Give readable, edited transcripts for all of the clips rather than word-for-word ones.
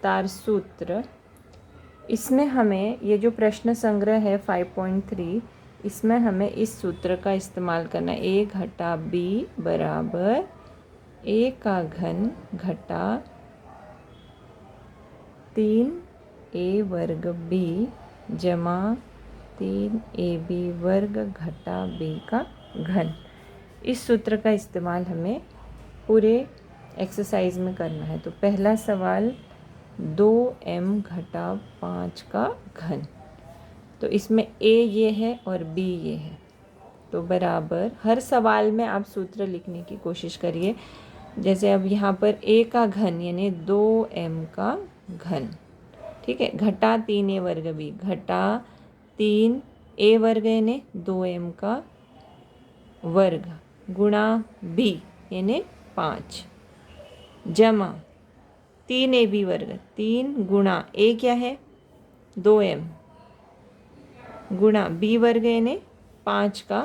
विस्तार सूत्र, इसमें हमें ये जो प्रश्न संग्रह है 5.3, इसमें हमें इस सूत्र का इस्तेमाल करना है। a घटा b बराबर a का घन घटा 3a वर्ग b जमा 3ab वर्ग घटा b का घन। इस सूत्र का इस्तेमाल हमें पूरे एक्सरसाइज में करना है। तो पहला सवाल 2m घटा 5 का घन, तो इसमें a ये है और b ये है, तो बराबर हर सवाल में आप सूत्र लिखने की कोशिश करिए। जैसे अब यहाँ पर a का घन यानी 2m का घन, ठीक है, घटा 3a वर्ग b घटा 3a वर्ग यानी 2m का वर्ग गुणा b यानी 5 जमा 3ab वर्ग 3 गुणा a क्या है 2m गुणा b वर्ग यानी 5 का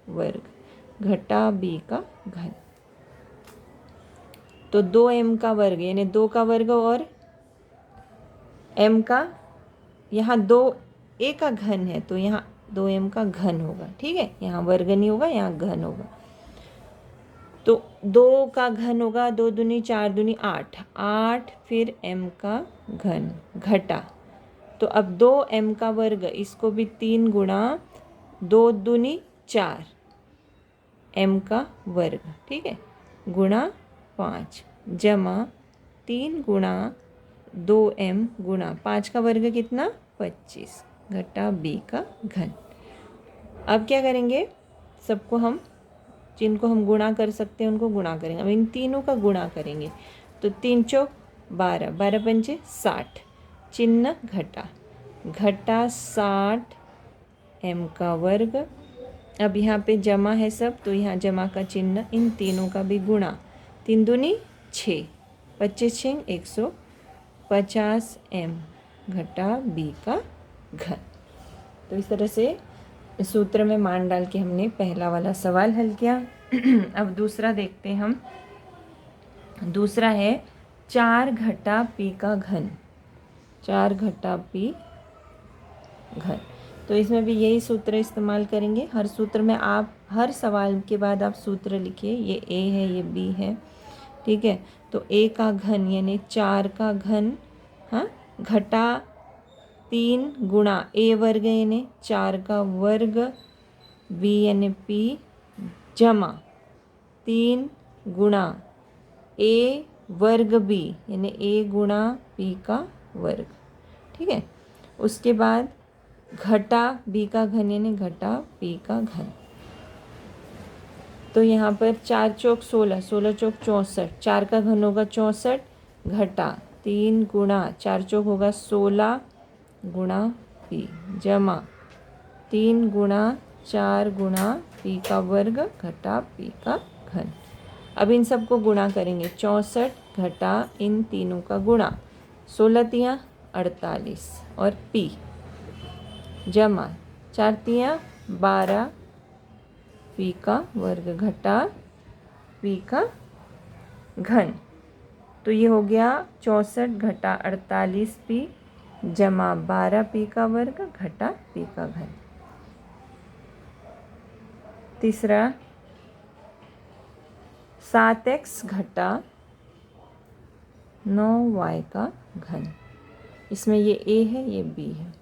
वर्ग घटा b का घन। तो 2m का वर्ग यानी 2 का वर्ग और m का, यहाँ 2a का घन है तो यहाँ 2m का घन होगा, ठीक है, यहाँ वर्ग नहीं होगा, यहाँ घन होगा। तो 2 का घन होगा 2 दूनी 4 दूनी 8, 8 फिर m का घन घटा, तो अब 2m का वर्ग, इसको भी 3 गुणा 2 दूनी 4 m का वर्ग, ठीक है, गुणा 5 जमा 3 गुणा 2m गुणा 5 का वर्ग कितना 25 घटा b का घन। अब क्या करेंगे, सबको हम, जिनको हम गुणा कर सकते हैं उनको गुणा करेंगे। अब इन तीनों का गुणा करेंगे तो 3 चौक 12, 12 पंचे 60, चिन्ह घटा घटा 60 m का वर्ग। अब यहाँ पे जमा है सब, तो यहाँ जमा का चिन्ह, इन तीनों का भी गुणा, 3 दूनी 6, 25 6 150 m घटा b का घन। तो इस तरह से सूत्र में मान डाल के हमने पहला वाला सवाल हल किया। अब दूसरा देखते हैं हम। दूसरा है 4 घटा p का घन, 4 घटा p घन। तो इसमें भी यही सूत्र इस्तेमाल करेंगे। हर सूत्र में आप, हर सवाल के बाद आप सूत्र लिखिए। ये a है, ये b है, ठीक है। तो a का घन यानी 4 का घन, हाँ, घटा 3 गुणा a वर्ग यानी 4 का वर्ग b यानी p जमा 3 गुणा a वर्ग b यानी a गुणा p का वर्ग, ठीक है। उसके बाद घटा b का घन यानी घटा p का घन। तो यहाँ पर 4 चौक 16, 16 चौक 64, 4 का घन होगा 64 घटा 3 गुणा 4 चौक होगा 16 गुणा p जमा 3 गुणा 4 गुणा p का वर्ग घटा p का घन। अब इन सबको गुणा करेंगे, 64 घटा इन तीनों का गुणा, 16 तियाँ 48 और p जमा 4 तियाँ 12 p का वर्ग घटा p का घन। तो ये हो गया 64 घटा 48 p जमा 12 p का वर्ग घटा p का घन। तीसरा 7x घटा 9y का घन। इसमें ये a है, ये b है।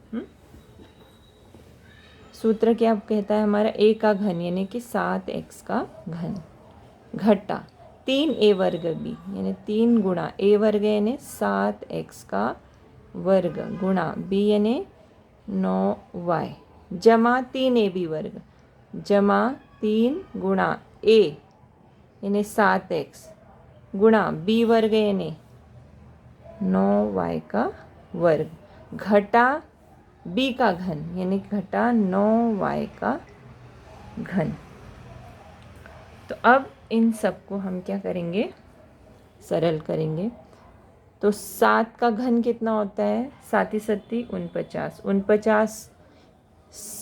सूत्र क्या कहता है हमारा, a का घन यानी कि 7x का घन घटा 3a वर्ग b यानी 3 गुणा a वर्ग यानी 7x का वर्ग गुणा b यानी 9y जमा 3ab वर्ग जमा 3 गुणा a यानी 7x गुणा b वर्ग यानी 9y का वर्ग घटा b का घन यानी घटा 9y का घन। तो अब इन सबको हम क्या करेंगे, सरल करेंगे। तो 7 का घन कितना होता है, 7 7 49,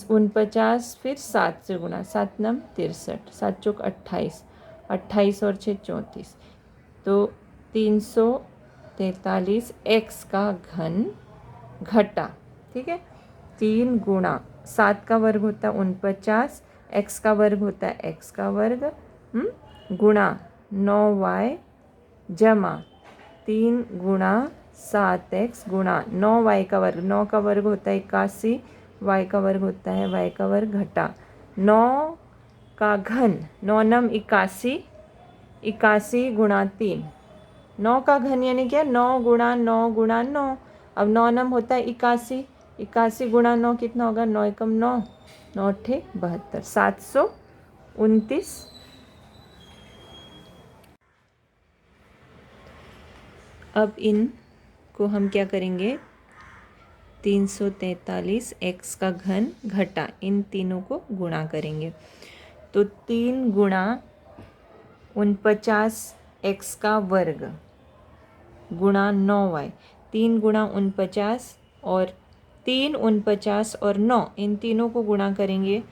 49 फिर 7 से गुणा, 7 9 63, 7 चौक 28, 28 और 6 34, तो 300 43 एक्स का घन घटा, ठीक है। 3 गुणा 7 का वर्ग होता है 49, एक्स का वर्ग होता है एक्स का वर्ग, गुणा 9y जमा 3 गुणा 7x गुणा 9y का वर्ग, 9 का वर्ग होता है 81, y का वर्ग होता है y का वर्ग घटा 9 का घन, 9 नम 81, 81 गुणा 3, 9 का घन यानी क्या, 9 गुणा 9 गुणा 9, अब 9 नम होता है 81, 81 गुणा 9 कितना होगा, 9 एकम 9, 9 अट्ठे 72, 729। अब इन को हम क्या करेंगे, 343 एक्स का घन घटा, इन तीनों को गुणा करेंगे। तो 3 गुणा 49 एक्स का वर्ग गुणा 9y, 3 गुणा 49 और 3 49 और 9, इन तीनों को गुणा करेंगे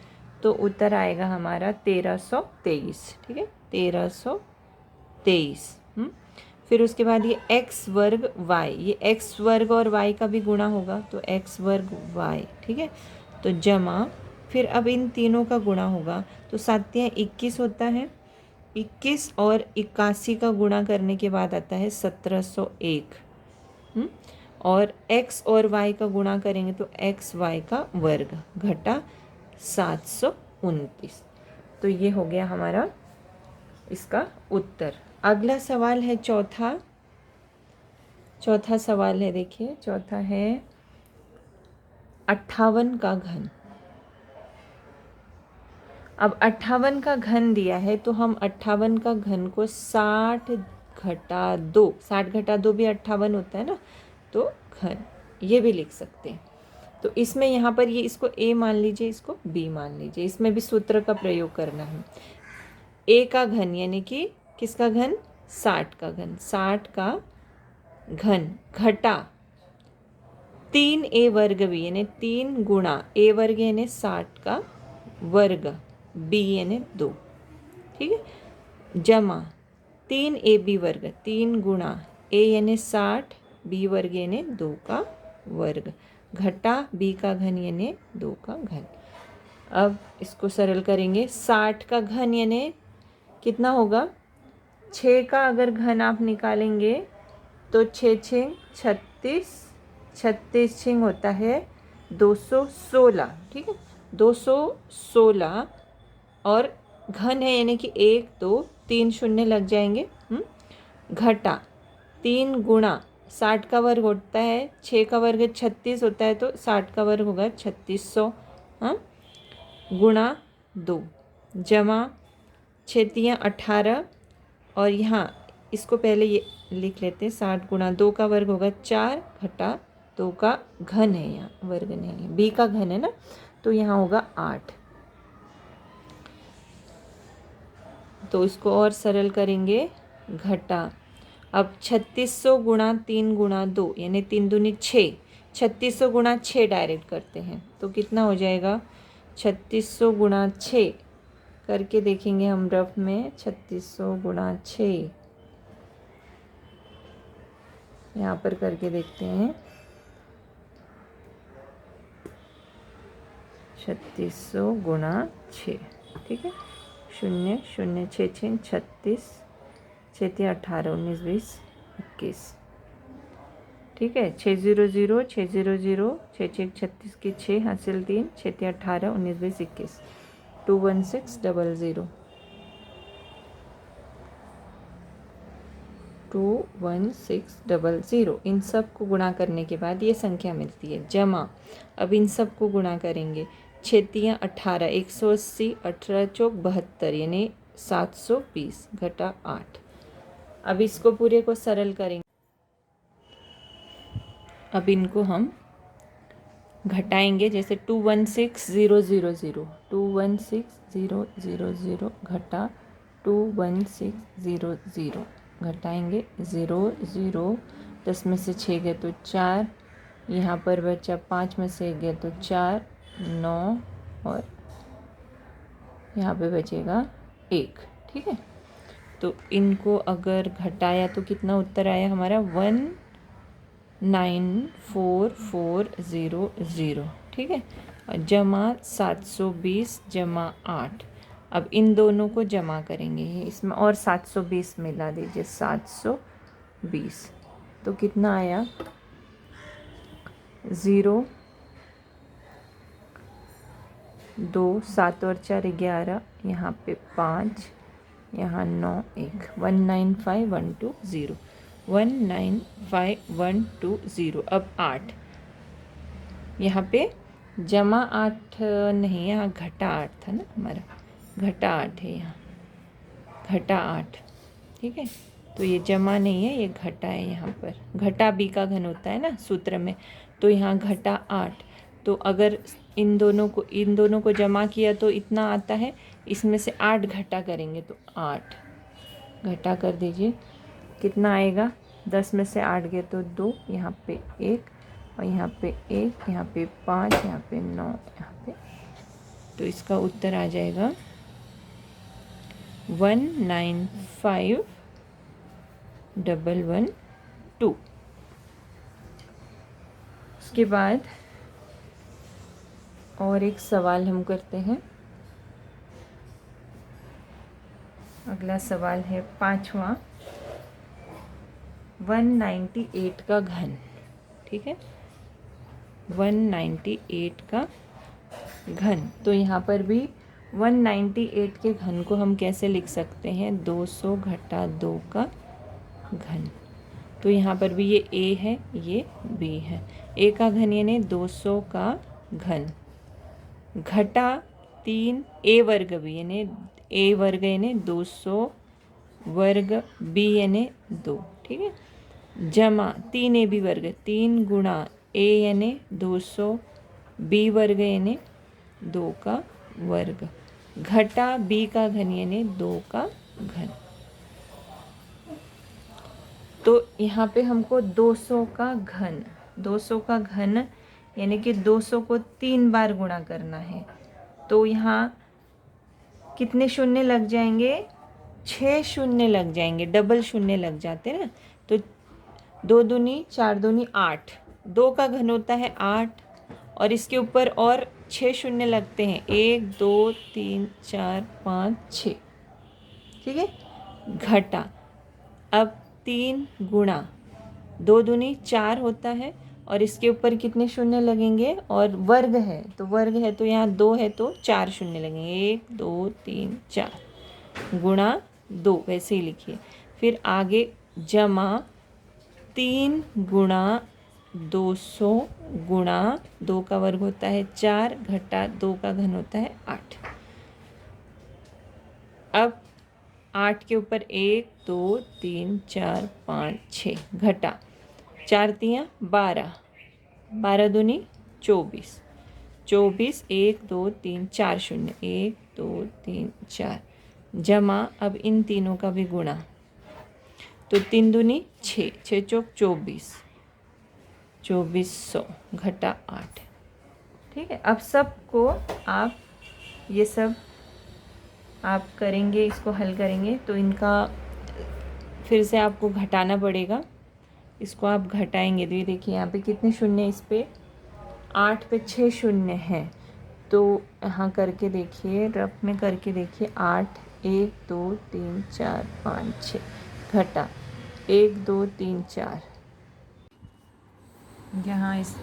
तो उत्तर आएगा हमारा 1323, ठीक है, 1323। फिर उसके बाद ये एक्स वर्ग वाई, ये एक्स वर्ग और वाई का भी गुणा होगा तो एक्स वर्ग वाई, ठीक है। तो जमा, फिर अब इन तीनों का गुणा होगा तो 7 या 21 होता है, 21 और 81 का गुणा करने के बाद आता है 1701, और x और y का गुणा करेंगे तो x y का वर्ग घटा 729। तो ये हो गया हमारा इसका उत्तर। अगला सवाल है चौथा सवाल है, देखिए चौथा है 58 का घन। अब 58 का घन दिया है तो हम 58 का घन को 60 घटा 2, 60 घटा 2 भी 58 होता है ना, तो घन ये भी लिख सकते हैं। तो इसमें यहाँ पर ये इसको a मान लीजिए, इसको b मान लीजिए, इसमें भी सूत्र का प्रयोग करना है। a का घन यानी कि किसका घन, 60 का घन, 60 का घन घटा 3a वर्ग b यानी 3 गुणा a वर्ग यानी 60 का वर्ग b यानी 2, ठीक है, जमा 3ab वर्ग, 3 गुणा a यानी 60, b वर्ग यानी 2 का वर्ग घटा b का घन यानी 2 का घन। अब इसको सरल करेंगे, 60 का घन यानी कितना होगा, 6 का अगर घन आप निकालेंगे तो 6 छिंग 36, 36 छिंग होता है 216, ठीक है, 216 और घन है यानी कि 1 2 3 शून्य लग जाएंगे, घटा 3 गुणा 60 का वर्ग होता है, 6 का वर्ग 36 होता है तो 60 का वर्ग होगा 3600, गुणा 2 जमा 6 18, और यहाँ इसको पहले ये लिख लेते हैं, 60 गुणा 2 का वर्ग होगा 4 घटा 2 का घन है, यहाँ वर्ग नहीं है, b का घन है ना, तो यहाँ होगा 8। तो इसको और सरल करेंगे, घटा, अब 3600 गुणा 3 गुणा 2 यानी 3 दूनी 6, 3600 गुणा 6 डायरेक्ट करते हैं तो कितना हो जाएगा, 3600 गुणा 6 करके देखेंगे हम रफ में, 3600 गुणा 6 यहाँ पर करके देखते हैं, 3600 गुणा 6, ठीक है, 0 0 6 6 36, 6 18 19 20 21, ठीक है, 600 600 6 36 की 6 हासिल 3, 6 18 19 20 21, 21600, 21600, इन सब को गुणा करने के बाद ये संख्या मिलती है, जमा, अब इन सब को गुणा करेंगे, 6 18, 180, 18 चौक 72 यानी 720 घटा 8। अब इसको पूरे को सरल करेंगे, अब इनको हम घटाएंगे, जैसे 216000, 216000 घटा 216000 घटाएंगे, 0 0 10 में से 6 गए तो 4, यहाँ पर बचा 5 में से 1 गया तो 4 9, और यहाँ पे बचेगा 1, ठीक है। तो इनको अगर घटाया तो कितना उत्तर आया हमारा 194,400, ठीक है। और जमा 720 जमा 8। अब इन दोनों को जमा करेंगे, इसमें और 720 मिला दीजिए, 720। तो कितना आया 0 2 7 और 4 11, यहाँ पे 5, यहाँ 9 1, 195,120, 195,120। अब 8, यहाँ पे जमा 8 नहीं, यहाँ घटा 8 था ना हमारा, घटा 8 है यहाँ, घटा 8, ठीक है। तो ये जमा नहीं है, ये घटा है यहाँ पर। घटा b का घन होता है ना सूत्र में, तो यहाँ घटा 8। तो अगर इन दोनों को जमा किया तो इतना आता है, इसमें से 8 घटा करेंगे तो 8 घटा कर दीजिए, कितना आएगा, 10 में से 8 गए तो 2, यहाँ पे 1 और यहाँ पे 1, यहाँ पे 5, यहाँ पे 9, यहाँ पे। तो इसका उत्तर आ जाएगा 195,112। उसके बाद और एक सवाल हम करते हैं। अगला सवाल है 5वां, 198 का घन, ठीक है, 198 का घन। तो यहाँ पर भी 198 के घन को हम कैसे लिख सकते हैं, 200 घटा 2 का घन। तो यहाँ पर भी ये a है, ये b है। a का घन यानी 200 का घन, घटा 3 a वर्ग b यानी a वर्ग यानी 200 वर्ग b यानी 2, ठीक है, जमा 3 ab वर्ग, 3 गुणा a यानी 200 b वर्ग यानी 2 का वर्ग, घटा b का घन यानी 2 का घन। तो यहाँ पे हमको 200 का घन, 200 का घन यानी कि 200 को 3 बार गुणा करना है। तो यहाँ कितने शून्य लग जाएंगे, 6 शून्य लग जाएंगे, डबल शून्य लग जाते हैं ना। तो 2 दूनी 4 दूनी 8, 2 का घन होता है 8 और इसके ऊपर और 6 शून्य लगते हैं, 1 2 3 4 5 6, ठीक है, घटा। अब 3 गुणा 2 दूनी 4 होता है और इसके ऊपर कितने शून्य लगेंगे, और वर्ग है तो वर्ग है तो यहाँ 2 है तो 4 शून्य लगेंगे, 1 2 3 4 गुणा 2, वैसे ही लिखिए। फिर आगे जमा 3 गुणा 200 गुणा 2 का वर्ग होता है 4, घटा 2 का घन होता है 8। अब 8 के ऊपर 1 2 3 4 5 6, घटा 4 तियाँ 12, 12 दूनी 24, 24 1 2 3 4 शून्य, 1 2 3 4, जमा अब इन तीनों का भी गुणा, तो 3 दूनी 6, 6 चौक 24, 2400 घटा 8, ठीक है। अब सबको आप ये सब आप करेंगे, इसको हल करेंगे तो इनका फिर से आपको घटाना पड़ेगा। इसको आप घटाएंगे तो ये देखिए यहाँ पे कितने शून्य, इस पे 8 पे 6 शून्य है। तो यहाँ करके देखिए, रफ में करके देखिए, 8 1 2 3 4 5 6, घटा 1 2 3 4, यहाँ इस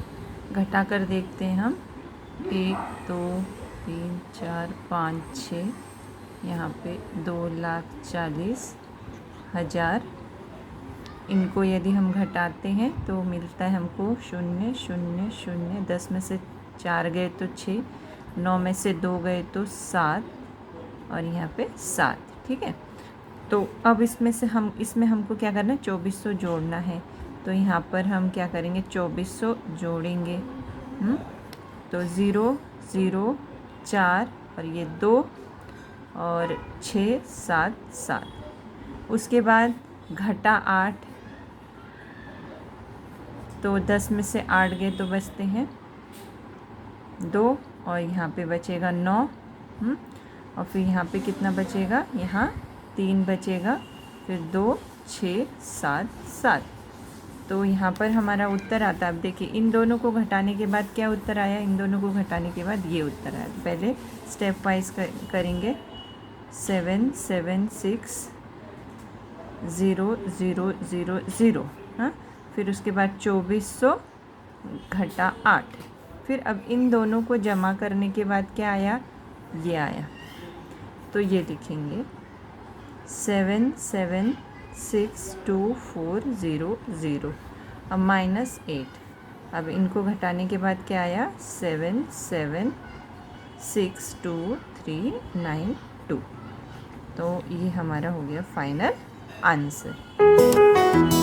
घटा कर देखते हैं हम, 1 2 3 4 5 6, यहाँ पे 2,40,000। इनको यदि हम घटाते हैं तो मिलता है हमको 0 0 0, 10 में से 4 गए तो 6, 9 में से 2 गए तो 7 और यहाँ पे 7, ठीक है। तो अब इसमें हमको क्या करना है, 2400 जोड़ना है। तो यहाँ पर हम क्या करेंगे, 2400 जोड़ेंगे, तो 0 0 4 और ये 2 और 6 7 7। उसके बाद घटा 8, तो 10 में से 8 गए तो बचते हैं 2 और यहाँ पे बचेगा 9, और फिर यहाँ पे कितना बचेगा, यहाँ 3 बचेगा, फिर 2 6 7 7। तो यहाँ पर हमारा उत्तर आता है। अब देखिए इन दोनों को घटाने के बाद क्या उत्तर आया, इन दोनों को घटाने के बाद ये उत्तर आया। पहले स्टेप वाइज करेंगे। 7 7 6 0 0 0 0, हाँ। फिर उसके बाद 2400 घटा 8। फिर अब इन दोनों को जमा करने के बाद क्या आया, ये आया। तो ये लिखेंगे 7 7 6 2 4 0 0। अब -8। अब इनको घटाने के बाद क्या आया, 7 7 6 2 3 9 2। तो ये हमारा हो गया फाइनल आंसर।